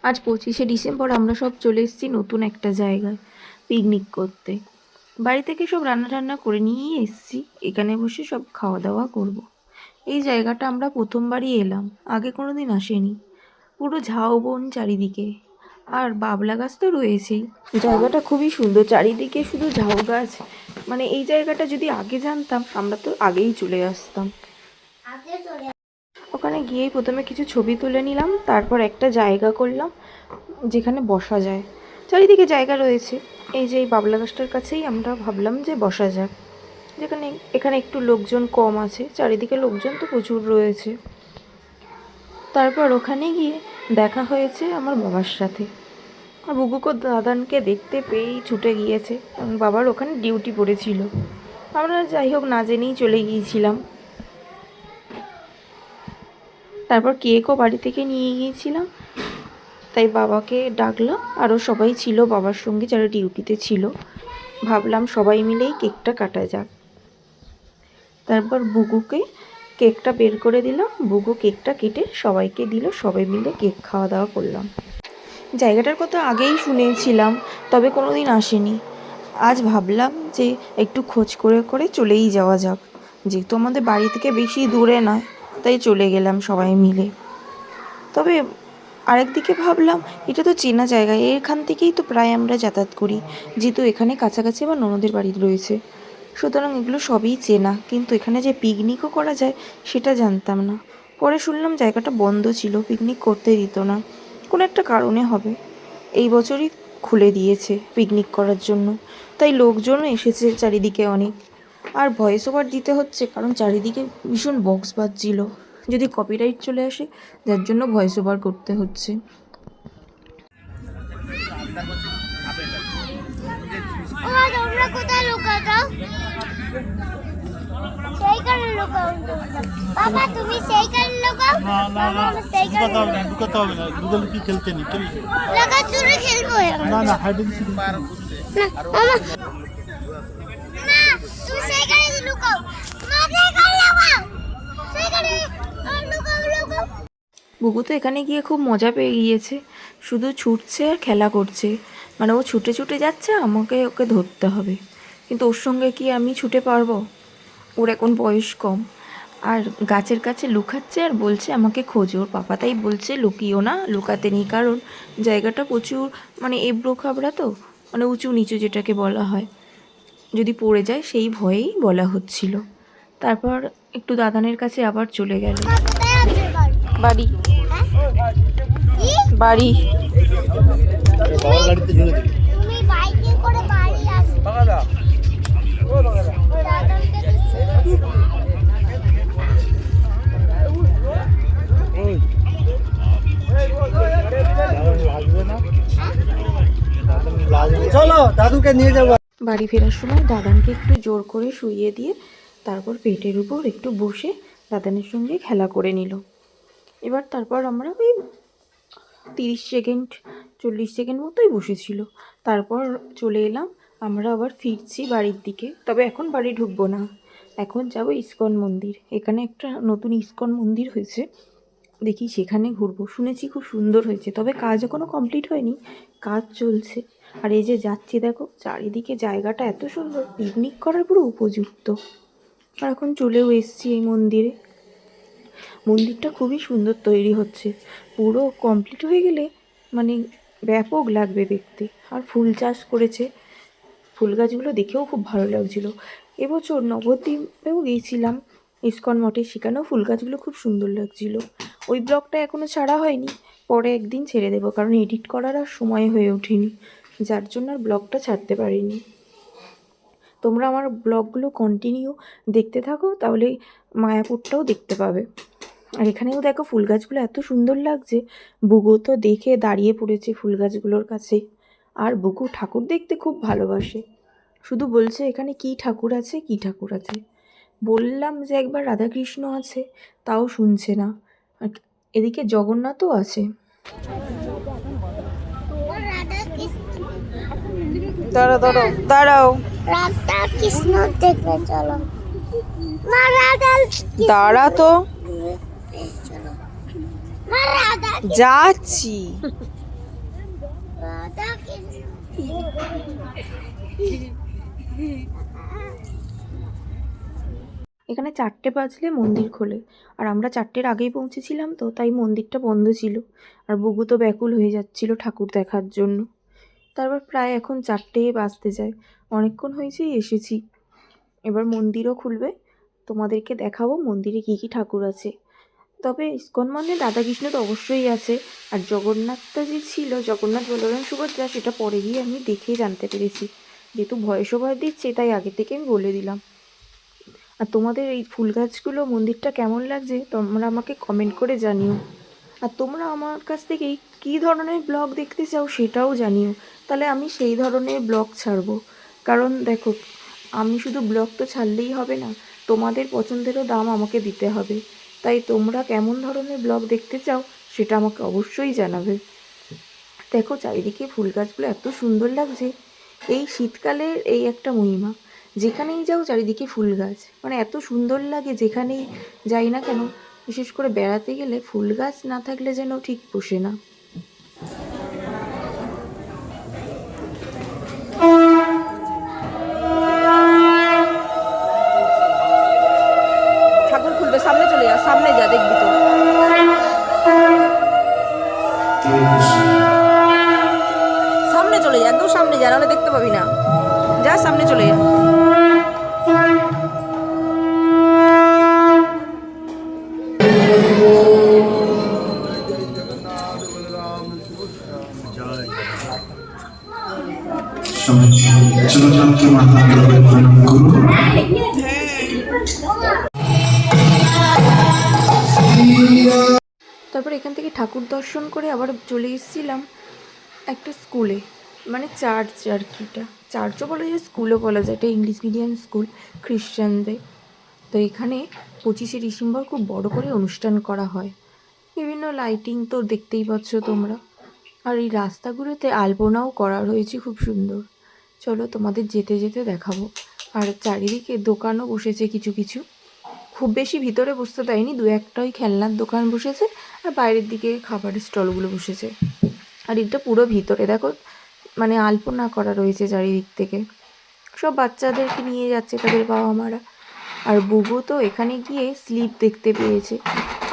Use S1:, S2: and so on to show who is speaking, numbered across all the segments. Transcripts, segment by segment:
S1: আজ 25শে ডিসেম্বর আমরা সব চলে এসেছি নতুন একটা জায়গায় পিকনিক করতে। বাড়ি থেকে সব রান্না টান্না করে নিয়েই এসেছি, এখানে বসে সব খাওয়া দাওয়া করব। এই জায়গাটা আমরা প্রথমবারই এলাম, আগে কোনো দিন আসেনি। পুরো ঝাউবন চারিদিকে, আর বাবলা গাছ তো রয়েছেই। জায়গাটা খুবই সুন্দর, চারিদিকে শুধু ঝাউ গাছ। মানে এই জায়গাটা যদি আগে জানতাম আমরা তো আগেই চলে আসতাম। ওখানে গিয়েই প্রথমে কিছু ছবি তুলে নিলাম, তারপর একটা জায়গা করলাম যেখানে বসা যায়। চারিদিকে জায়গা রয়েছে, এই যে এই বাবলা গাছটার কাছেই আমরা ভাবলাম যে বসা যাক। এখানে একটু লোকজন কম আছে, চারিদিকে লোকজন তো প্রচুর রয়েছে। তারপর ওখানে গিয়ে দেখা হয়েছে আমার বাবার সাথে। আর বুবুকে দাদানকে দেখতে পেয়েই ছুটে গিয়েছে, কারণ বাবার ওখানে ডিউটি পড়েছিল। আমরা যাই হোক না জেনেই চলে গিয়েছিলাম। তারপর কেকও বাড়ি থেকে নিয়ে গিয়েছিলাম, তাই বাবাকে ডাকলাম, আরও সবাই ছিল বাবার সঙ্গে যারা ডিউটিতে ছিল। ভাবলাম সবাই মিলেই কেকটা কাটা যাক। তারপর বুগুকে কেকটা বের করে দিলাম, বুগু কেকটা কেটে সবাইকে দিল, সবাই মিলে কেক খাওয়া দাওয়া করলাম। জায়গাটার কথা আগেই শুনেছিলাম, তবে কোনো দিন আসেনি। আজ ভাবলাম যে একটু খোঁজ করে করে চলেই যাওয়া যাক, যেহেতু আমাদের বাড়ি থেকে বেশি দূরে নয়, তাই চলে গেলাম সবাই মিলে। তবে আরেকদিকে ভাবলাম এটা তো চেনা জায়গা, এখান থেকেই তো প্রায় আমরা যাতায়াত করি, যেহেতু এখানে কাছাকাছি আমার ননদের বাড়ি রয়েছে, সুতরাং এগুলো সবই চেনা। কিন্তু এখানে যে পিকনিকও করা যায় সেটা জানতাম না। পরে শুনলাম জায়গাটা বন্ধ ছিল, পিকনিক করতে দিত না, কোনো একটা কারণে হবে। এই বছরই খুলে দিয়েছে পিকনিক করার জন্য, তাই লোকজনও এসেছে চারিদিকে অনেক। আর ভয়েস ওভার দিতে হচ্ছে, কারণ চারিদিকে ভীষণ বক্স বাজছিল, যদি কপিরাইট চলে আসে, যার জন্য ভয়েস ওভার করতে হচ্ছে।
S2: বাবা তুমি সেইখানে লুকাও। না না সেইখানে লুকাতে হবে না, লুকালুকি খেলতে নেই, লুকাচুরি খেলবো। না না হাইড এন্ড সিক পার করতে। না না তুমি সেইখানে লুকাও, মা সেইখানে লুকাও, সেইখানে লুকাও।
S1: বুবু তো এখানে গিয়ে খুব মজা পেয়ে গিয়েছে, শুধু ছুটছে আর খেলা করছে। মানে ও ছুটে ছুটে যাচ্ছে, আমাকে ওকে ধরতে হবে, কিন্তু ওর সঙ্গে কি আমি ছুটে পারবো? ওর এখন বয়স কম। আর গাছের কাছে লুকাচ্ছে আর বলছে আমাকে খোঁজো। ওর পাপা তাই বলছে লুকিও না, লুকাতে নেই, কারণ জায়গাটা প্রচুর মানে এবড়ো খাবড়া, তো মানে উঁচু নিচু যেটাকে বলা হয়, যদি পড়ে যায় সেই ভয়েই বলা হচ্ছিল। তারপর একটু দাদানের কাছে আবার চলে গেল। বাড়ি বাড়ি
S2: তুমি বাইকে করে বাড়ি আসো।
S3: চলো দাদুকে নিয়ে যাবো।
S1: বাড়ি ফেরার সময় দাদানকে একটু জোর করে শুইয়ে দিয়ে তারপর পেটের উপর একটু বসে দাদানের সঙ্গে খেলা করে নিল। তারপর আমরা ওই 30 সেকেন্ড 40 সেকেন্ড মতোই বসেছিল। তারপর চলে এলাম, আমরা আবার ফিরছি বাড়ির দিকে। তবে এখন বাড়ি ঢুকবো না, এখন যাব ইস্কন মন্দির। এখানে একটা নতুন ইস্কন মন্দির হয়েছে, দেখি সেখানে ঘুরবো। শুনেছি খুব সুন্দর হয়েছে, তবে কাজ এখনও কমপ্লিট হয়নি, কাজ চলছে। আর এই যে যাচ্ছি দেখো, চারিদিকে জায়গাটা এত সুন্দর, পিকনিক করার পুরো উপযুক্ত। আর এখন চলেও এসেছি এই মন্দিরে। মন্দিরটা খুবই সুন্দর তৈরি হচ্ছে, পুরো কমপ্লিট হয়ে গেলে মানে ব্যাপক লাগবে দেখতে। আর ফুল চাষ করেছে, ফুল গাছগুলো দেখেও খুব ভালো লাগছিল। এবছর নবদ্বীপেও গিয়েছিলাম ইস্কন মঠে, সেখানেও ফুল গাছগুলো খুব সুন্দর লাগছিল। ওই ব্লগটা এখনও ছাড়া হয়নি, পরে একদিন ছেড়ে দেবো, কারণ এডিট করার আর সময় হয়ে ওঠেনি, যার জন্য আর ব্লগটা ছাড়তে পারিনি। তোমরা আমার ব্লগগুলো কন্টিনিউ দেখতে থাকো, তাহলে মায়াপুরটাও দেখতে পাবে। আর এখানেও দেখো ফুল গাছগুলো এত সুন্দর লাগছে। বুগু তো দেখে দাঁড়িয়ে পড়েছে ফুল গাছগুলোর কাছে। আর বুগু ঠাকুর দেখতে খুব ভালোবাসে, শুধু বলছে এখানে কী ঠাকুর আছে, কী ঠাকুর আছে। বললাম যে একবার রাধাকৃষ্ণ আছে, তাও শুনছে না। এদিকে জগন্নাথও আছে। দাঁড়াও দাঁড়াও দাঁড়াও,
S2: রাধা কৃষ্ণ দেখবে চলো। মা রাধা
S1: দাঁড়া তো,
S2: মা রাধা
S1: যাচ্ছি। এখানে 4টে বাজলে মন্দির খোলে, আর আমরা 4টের আগেই পৌঁছেছিলাম, তো তাই মন্দিরটা বন্ধ ছিল। আর বুবু তো ব্যাকুল হয়ে যাচ্ছিল ঠাকুর দেখার জন্য। তারপর প্রায় এখন 4টে বাজতে যায়, অনেকক্ষণ হয়েছেই এসেছি। এবার মন্দিরও খুলবে, তোমাদেরকে দেখাবো মন্দিরে কী কী ঠাকুর আছে। তবে ইস্কন মানে রাধাকৃষ্ণ তো অবশ্যই আছে, আর জগন্নাথটা যে ছিল, জগন্নাথ বলরাম সুভদ্রা, সেটা পরে গিয়ে আমি দেখেই জানতে পেরেছি। যেহেতু ভয়েস ওভার দিচ্ছে তাই আগে থেকে আমি বলে দিলাম। আর তোমাদের এই ফুল গাছগুলো মন্দিরটা কেমন লাগছে তোমরা আমাকে কমেন্ট করে জানিও। আর তোমরা আমার কাছ থেকে কী ধরনের ব্লগ দেখতে চাও সেটাও জানিও, তাহলে আমি সেই ধরনের ব্লগ ছাড়বো। কারণ দেখো, আমি শুধু ব্লগ তো ছাড়লেই হবে না, তোমাদের পছন্দেরও দাম আমাকে দিতে হবে। তাই তোমরা কেমন ধরনের ব্লগ দেখতে চাও সেটা আমাকে অবশ্যই জানাবে। দেখো চারিদিকে ফুল গাছগুলো এত সুন্দর লাগছে। এই শীতকালের এই একটা মহিমা, যেখানেই যাও চারিদিকে ফুল গাছ, মানে এত সুন্দর লাগে যেখানেই যাই না কেন। বিশেষ করে বেড়াতে গেলে ফুল গাছ না থাকলে যেন ঠিক পোষে না। ঠাকুর খুলবে, সামনে চলে যা, সামনে যা, দেখবি তো। সামনে চলে যা, একদম সামনে যা, নাহলে দেখতে পাবি না। যা সামনে চলে যা।
S4: জগন্নাথ মাতা প্রণাম করুন।
S1: তারপর এখান থেকে ঠাকুর দর্শন করে আবার চলে এসেছিলাম একটা স্কুলে, মানে চার্চ আর কি, এটা চার্চও বলা যায় স্কুলও বলা যায়, এটা ইংলিশ মিডিয়াম স্কুল খ্রিশ্চানদের। তো এখানে 25শে ডিসেম্বর খুব বড় করে অনুষ্ঠান করা হয়, বিভিন্ন লাইটিং তো দেখতেই পাচ্ছ তোমরা। আর এই রাস্তাগুলোতে আলপনাও করা রয়েছে খুব সুন্দর। চলো তোমাদের যেতে যেতে দেখাবো। আর চারিদিকে দোকানও বসেছে কিছু কিছু, খুব বেশি ভিতরে বসতে দেয়নি, 2-একটা ওই খেলনার দোকান বসেছে, আর বাইরের দিকে খাবারের স্টলগুলো বসেছে। আর এটা পুরো ভিতরে দেখো, মানে আলপনা করা রয়েছে চারিদিক থেকে, সব বাচ্চাদেরকে নিয়ে যাচ্ছে তাদের বাবা মারা। আর বুবু তো এখানে গিয়ে স্লিপ দেখতে পেয়েছে,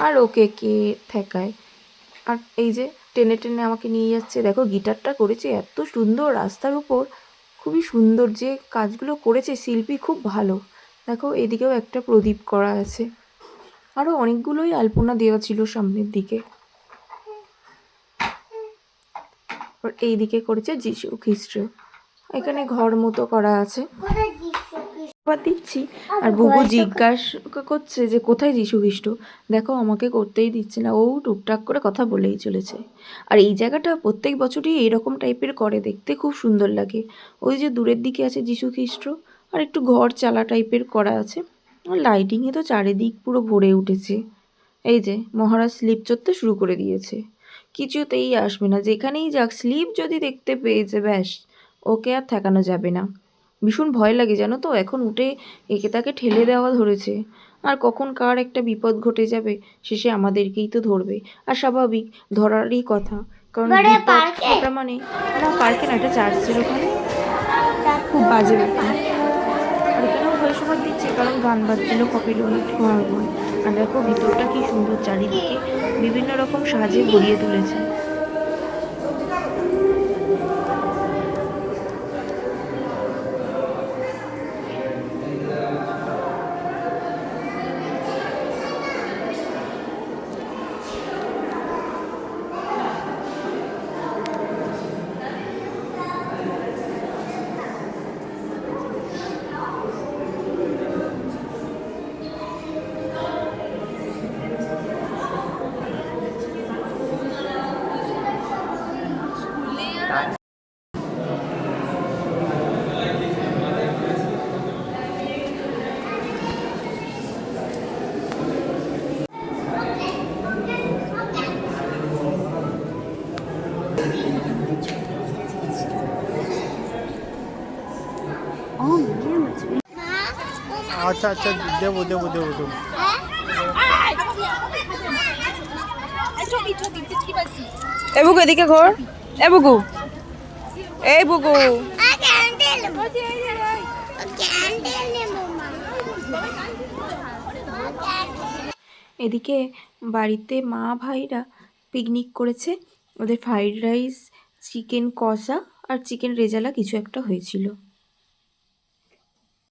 S1: আর ওকে কে ঠেকায়। আর এই যে টেনে টেনে আমাকে নিয়ে যাচ্ছে, দেখো গিটারটা করেছে এত সুন্দর রাস্তার উপর, খুবই সুন্দর যে কাজগুলো করেছে শিল্পী, খুব ভালো। দেখো এদিকেও একটা প্রদীপ করা আছে, আরও অনেকগুলোই আলপনা দেওয়া ছিল সামনের দিকে। আর এই দিকে করেছে যিশু খ্রিস্ট, এখানে ঘর মতো করা আছে। দিচ্ছি, আর বুবু জিজ্ঞাসা করছে যে কোথায় যিশু খ্রিস্ট। দেখো আমাকে করতেই দিচ্ছে না, ও টুকটাক করে কথা বলেই চলেছে। আর এই জায়গাটা প্রত্যেক বছরই এইরকম টাইপের করে, দেখতে খুব সুন্দর লাগে। ওই যে দূরের দিকে আছে যিশু খ্রিস্ট, আর একটু ঘর চালা টাইপের করা আছে। আর লাইটিংয়ে তো চারিদিক পুরো ভরে উঠেছে। এই যে মহারাজ স্লিপ চড়তে শুরু করে দিয়েছে, কিছুতেই আসবে না, যেখানেই যাক স্লিপ যদি দেখতে পেয়েছে ব্যাস, ওকে আর ঠেকানো যাবে না। ভীষণ ভয় লাগে জানো তো, এখন উঠে একে তাকে ঠেলে দেওয়া ধরেছে, আর কখন কার একটা বিপদ ঘটে যাবে, শেষে আমাদেরকেই তো ধরবে। আর স্বাভাবিক, ধরারই কথা, কারণ বিপদ ঘটা মানে, না পার্কে না, এটা চার্চের ওখানে, খুব বাজে ব্যাপার। আর এখানেও ভয়েস ওভার দিচ্ছে কারণ গান বাজছিল, কপিরাইট হওয়ার ভয়। আর দেখো ভিতরটা কি সুন্দর, চারিদিকে বিভিন্ন রকম সাজে ভরিয়ে তুলেছে।
S3: আচ্ছা আচ্ছা, দেবো দেবো দেবো দেবো।
S1: এবুকু এদিকে ঘর, এবুকু এই বুগু
S2: ক্যান্ডেল ক্যান্ডেল নেবো মা।
S1: এদিকে বাড়িতে মা ভাইরা পিকনিক করেছে। ওদের ফ্রাইড রাইস, চিকেন কষা আর চিকেন রেজালা কিছু একটা হয়েছিল।